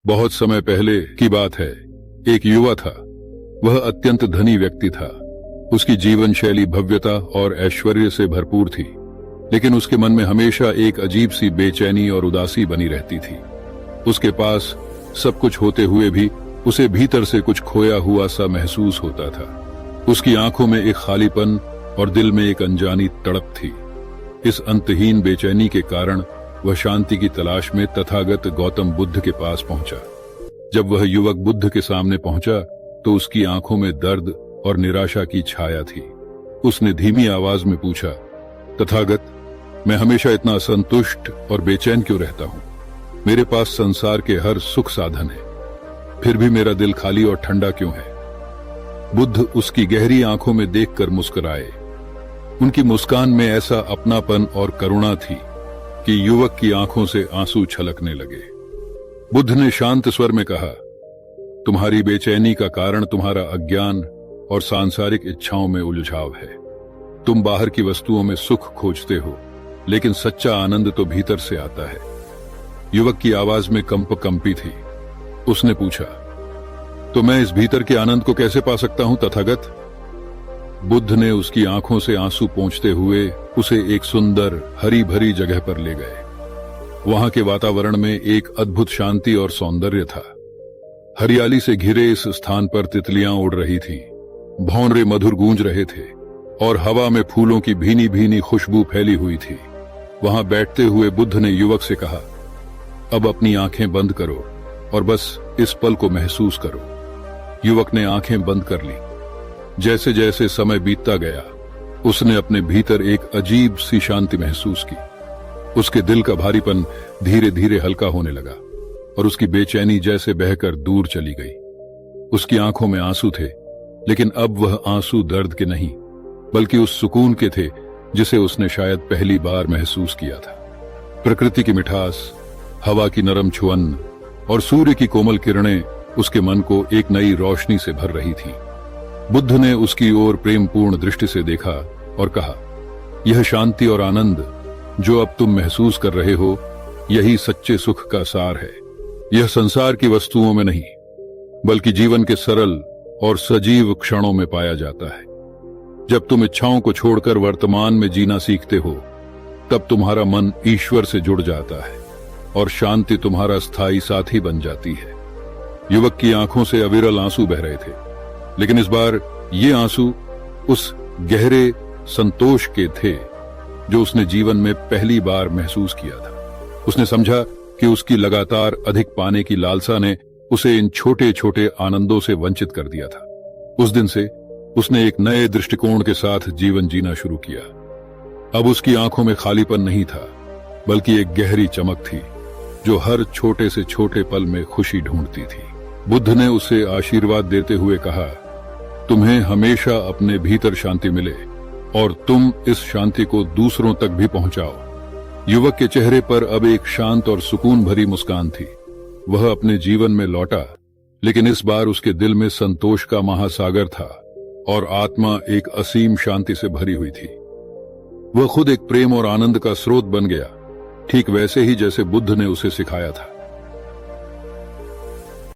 बहुत समय पहले की बात है। एक युवा था। वह अत्यंत धनी व्यक्ति था। उसकी जीवन शैली भव्यता और ऐश्वर्य से भरपूर थी, लेकिन उसके मन में हमेशा एक अजीब सी बेचैनी और उदासी बनी रहती थी। उसके पास सब कुछ होते हुए भी उसे भीतर से कुछ खोया हुआ सा महसूस होता था। उसकी आंखों में एक खालीपन और दिल में एक अनजानी तड़प थी। इस अंतहीन बेचैनी के कारण वह शांति की तलाश में तथागत गौतम बुद्ध के पास पहुंचा। जब वह युवक बुद्ध के सामने पहुंचा तो उसकी आंखों में दर्द और निराशा की छाया थी। उसने धीमी आवाज में पूछा, तथागत, मैं हमेशा इतना असंतुष्ट और बेचैन क्यों रहता हूं? मेरे पास संसार के हर सुख साधन है, फिर भी मेरा दिल खाली और ठंडा क्यों है? बुद्ध उसकी गहरी आंखों में देखकर मुस्कुराए। उनकी मुस्कान में ऐसा अपनापन और करुणा थी कि युवक की आंखों से आंसू छलकने लगे। बुद्ध ने शांत स्वर में कहा, तुम्हारी बेचैनी का कारण तुम्हारा अज्ञान और सांसारिक इच्छाओं में उलझाव है। तुम बाहर की वस्तुओं में सुख खोजते हो, लेकिन सच्चा आनंद तो भीतर से आता है। युवक की आवाज में कंपी थी। उसने पूछा, तो मैं इस भीतर के आनंद को कैसे पा सकता हूं तथागत? बुद्ध ने उसकी आंखों से आंसू पोंछते हुए उसे एक सुंदर हरी भरी जगह पर ले गए। वहां के वातावरण में एक अद्भुत शांति और सौंदर्य था। हरियाली से घिरे इस स्थान पर तितलियां उड़ रही थीं, भौंरे मधुर गूंज रहे थे और हवा में फूलों की भीनी भीनी खुशबू फैली हुई थी। वहां बैठते हुए बुद्ध ने युवक से कहा, अब अपनी आंखें बंद करो और बस इस पल को महसूस करो। युवक ने आंखें बंद कर ली। जैसे जैसे समय बीतता गया, उसने अपने भीतर एक अजीब सी शांति महसूस की। उसके दिल का भारीपन धीरे धीरे हल्का होने लगा और उसकी बेचैनी जैसे बहकर दूर चली गई। उसकी आंखों में आंसू थे, लेकिन अब वह आंसू दर्द के नहीं, बल्कि उस सुकून के थे जिसे उसने शायद पहली बार महसूस किया था। प्रकृति की मिठास, हवा की नरम छुअन और सूर्य की कोमल किरणें उसके मन को एक नई रोशनी से भर रही थी। बुद्ध ने उसकी ओर प्रेमपूर्ण दृष्टि से देखा और कहा, यह शांति और आनंद जो अब तुम महसूस कर रहे हो, यही सच्चे सुख का सार है। यह संसार की वस्तुओं में नहीं, बल्कि जीवन के सरल और सजीव क्षणों में पाया जाता है। जब तुम इच्छाओं को छोड़कर वर्तमान में जीना सीखते हो, तब तुम्हारा मन ईश्वर से जुड़ जाता है और शांति तुम्हारा स्थायी साथी बन जाती है। युवक की आंखों से अविरल आंसू बह रहे थे, लेकिन इस बार ये आंसू उस गहरे संतोष के थे जो उसने जीवन में पहली बार महसूस किया था। उसने समझा कि उसकी लगातार अधिक पाने की लालसा ने उसे इन छोटे छोटे आनंदों से वंचित कर दिया था। उस दिन से उसने एक नए दृष्टिकोण के साथ जीवन जीना शुरू किया। अब उसकी आंखों में खालीपन नहीं था, बल्कि एक गहरी चमक थी जो हर छोटे से छोटे पल में खुशी ढूंढती थी। बुद्ध ने उसे आशीर्वाद देते हुए कहा, तुम्हें हमेशा अपने भीतर शांति मिले और तुम इस शांति को दूसरों तक भी पहुंचाओ। युवक के चेहरे पर अब एक शांत और सुकून भरी मुस्कान थी। वह अपने जीवन में लौटा, लेकिन इस बार उसके दिल में संतोष का महासागर था और आत्मा एक असीम शांति से भरी हुई थी। वह खुद एक प्रेम और आनंद का स्रोत बन गया, ठीक वैसे ही जैसे बुद्ध ने उसे सिखाया था।